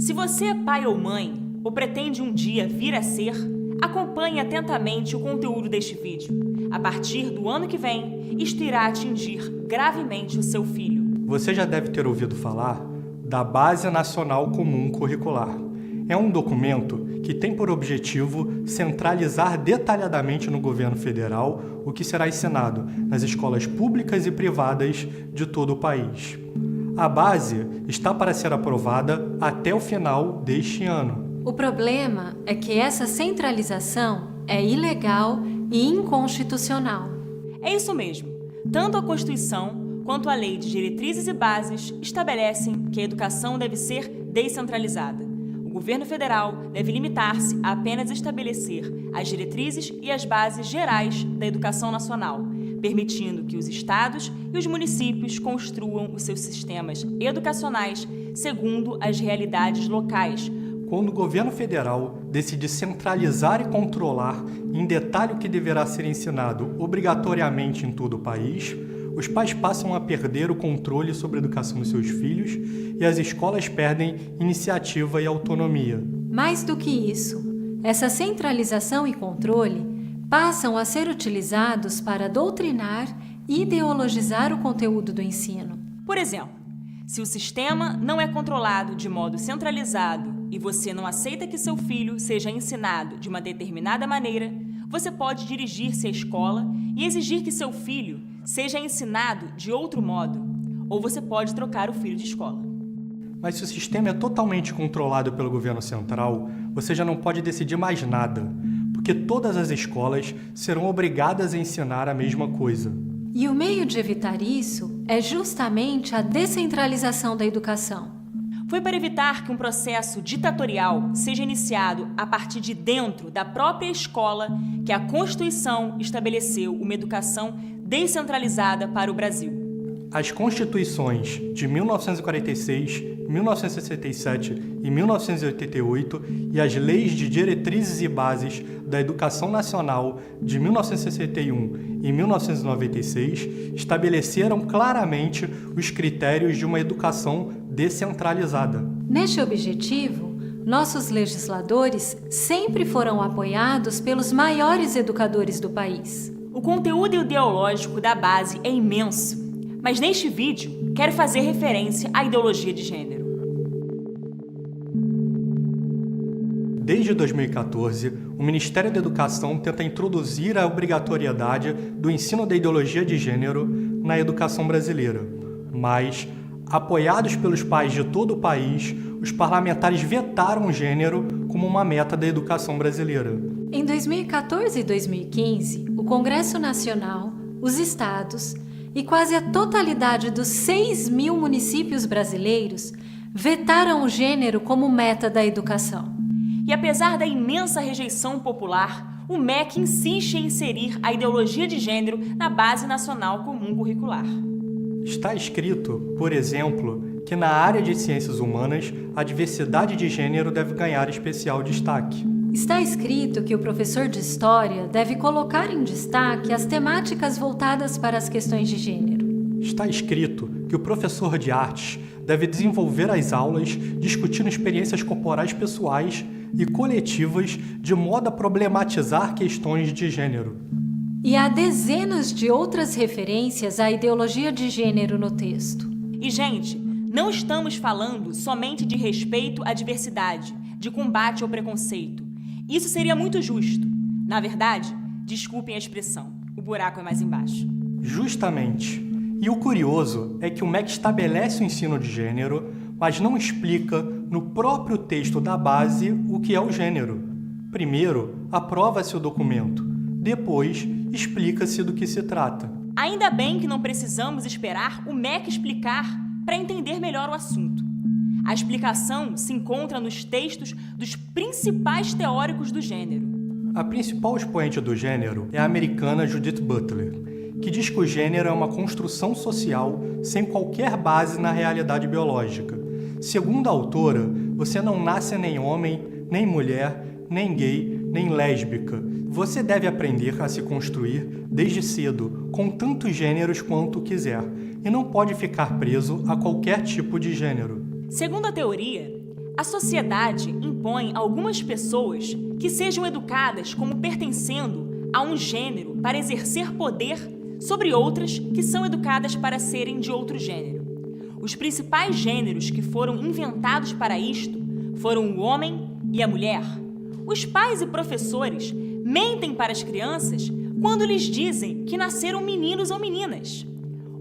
Se você é pai ou mãe, ou pretende um dia vir a ser, acompanhe atentamente o conteúdo deste vídeo. A partir do ano que vem, isto irá atingir gravemente o seu filho. Você já deve ter ouvido falar da Base Nacional Comum Curricular. É um documento que tem por objetivo centralizar detalhadamente no governo federal o que será ensinado nas escolas públicas e privadas de todo o país. A base está para ser aprovada até o final deste ano. O problema é que essa centralização é ilegal e inconstitucional. É isso mesmo. Tanto a Constituição quanto a Lei de Diretrizes e Bases estabelecem que a educação deve ser descentralizada. O governo federal deve limitar-se a apenas estabelecer as diretrizes e as bases gerais da educação nacional, permitindo que os estados e os municípios construam os seus sistemas educacionais segundo as realidades locais. Quando o governo federal decide centralizar e controlar em detalhe o que deverá ser ensinado obrigatoriamente em todo o país, os pais passam a perder o controle sobre a educação dos seus filhos e as escolas perdem iniciativa e autonomia. Mais do que isso, essa centralização e controle passam a ser utilizados para doutrinar e ideologizar o conteúdo do ensino. Por exemplo, se o sistema não é controlado de modo centralizado e você não aceita que seu filho seja ensinado de uma determinada maneira, você pode dirigir-se à escola e exigir que seu filho seja ensinado de outro modo, ou você pode trocar o filho de escola. Mas se o sistema é totalmente controlado pelo governo central, você já não pode decidir mais nada, porque todas as escolas serão obrigadas a ensinar a mesma coisa. E o meio de evitar isso é justamente a descentralização da educação. Foi para evitar que um processo ditatorial seja iniciado a partir de dentro da própria escola que a Constituição estabeleceu uma educação descentralizada para o Brasil. As constituições de 1946, 1967 e 1988 e as leis de diretrizes e bases da educação nacional de 1961 e 1996 estabeleceram claramente os critérios de uma educação descentralizada. Neste objetivo, nossos legisladores sempre foram apoiados pelos maiores educadores do país. O conteúdo ideológico da base é imenso, mas neste vídeo quero fazer referência à ideologia de gênero. Desde 2014, o Ministério da Educação tenta introduzir a obrigatoriedade do ensino da ideologia de gênero na educação brasileira, mas, apoiados pelos pais de todo o país, os parlamentares vetaram o gênero como uma meta da educação brasileira. Em 2014 e 2015, o Congresso Nacional, os estados e quase a totalidade dos 6.000 municípios brasileiros vetaram o gênero como meta da educação. E apesar da imensa rejeição popular, o MEC insiste em inserir a ideologia de gênero na Base Nacional Comum Curricular. Está escrito, por exemplo, que na área de ciências humanas, a diversidade de gênero deve ganhar especial destaque. Está escrito que o professor de História deve colocar em destaque as temáticas voltadas para as questões de gênero. Está escrito que o professor de artes deve desenvolver as aulas discutindo experiências corporais pessoais e coletivas de modo a problematizar questões de gênero. E há dezenas de outras referências à ideologia de gênero no texto. E, gente, não estamos falando somente de respeito à diversidade, de combate ao preconceito. Isso seria muito justo. Na verdade, desculpem a expressão, o buraco é mais embaixo. Justamente. E o curioso é que o MEC estabelece o ensino de gênero, mas não explica no próprio texto da base o que é o gênero. Primeiro, aprova-se o documento. Depois, explica-se do que se trata. Ainda bem que não precisamos esperar o MEC explicar para entender melhor o assunto. A explicação se encontra nos textos dos principais teóricos do gênero. A principal expoente do gênero é a americana Judith Butler, que diz que o gênero é uma construção social sem qualquer base na realidade biológica. Segundo a autora, você não nasce nem homem, nem mulher, nem gay, nem lésbica. Você deve aprender a se construir desde cedo, com tantos gêneros quanto quiser, e não pode ficar preso a qualquer tipo de gênero. Segundo a teoria, A sociedade impõe a algumas pessoas que sejam educadas como pertencendo a um gênero para exercer poder sobre outras que são educadas para serem de outro gênero. Os principais gêneros que foram inventados para isto foram o homem e a mulher. Os pais e professores mentem para as crianças quando lhes dizem que nasceram meninos ou meninas.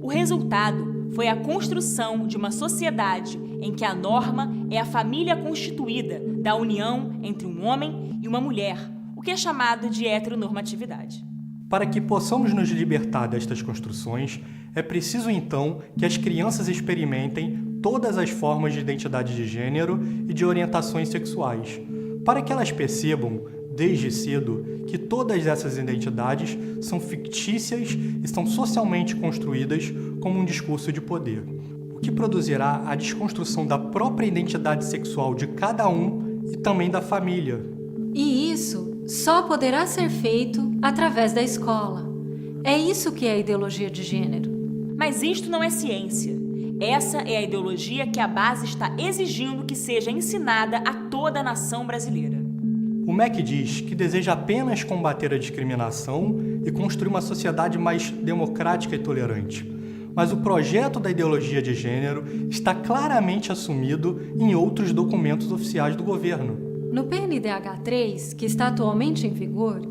O resultado foi a construção de uma sociedade em que a norma é a família constituída da união entre um homem e uma mulher, o que é chamado de heteronormatividade. Para que possamos nos libertar destas construções, é preciso então que as crianças experimentem todas as formas de identidade de gênero e de orientações sexuais, para que elas percebam, desde cedo, que todas essas identidades são fictícias e são socialmente construídas como um discurso de poder, o que produzirá a desconstrução da própria identidade sexual de cada um e também da família. E isso só poderá ser feito através da escola. É isso que é a ideologia de gênero. Mas isto não é ciência. Essa é a ideologia que a base está exigindo que seja ensinada a toda a nação brasileira. O MEC diz que deseja apenas combater a discriminação e construir uma sociedade mais democrática e tolerante. Mas o projeto da ideologia de gênero está claramente assumido em outros documentos oficiais do governo. No PNDH3, que está atualmente em vigor,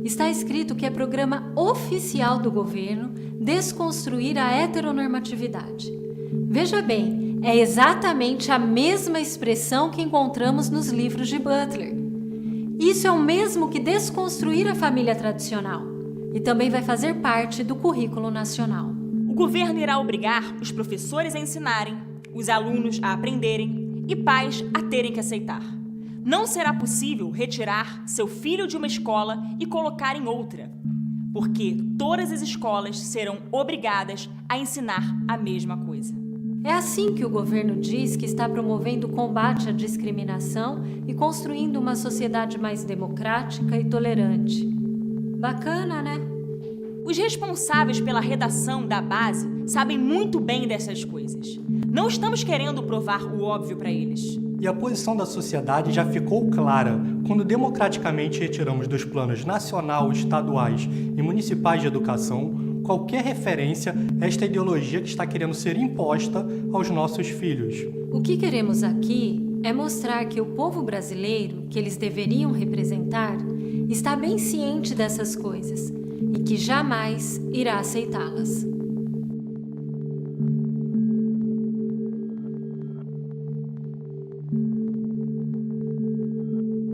está escrito que é programa oficial do governo desconstruir a heteronormatividade. Veja bem, é exatamente a mesma expressão que encontramos nos livros de Butler. Isso é o mesmo que desconstruir a família tradicional e também vai fazer parte do currículo nacional. O governo irá obrigar os professores a ensinarem, os alunos a aprenderem e pais a terem que aceitar. Não será possível retirar seu filho de uma escola e colocar em outra, porque todas as escolas serão obrigadas a ensinar a mesma coisa. É assim que o governo diz que está promovendo o combate à discriminação e construindo uma sociedade mais democrática e tolerante. Bacana, né? Os responsáveis pela redação da base sabem muito bem dessas coisas. Não estamos querendo provar o óbvio para eles. E a posição da sociedade já ficou clara quando democraticamente retiramos dos planos nacional, estaduais e municipais de educação qualquer referência a esta ideologia que está querendo ser imposta aos nossos filhos. O que queremos aqui é mostrar que o povo brasileiro, que eles deveriam representar, está bem ciente dessas coisas e que jamais irá aceitá-las.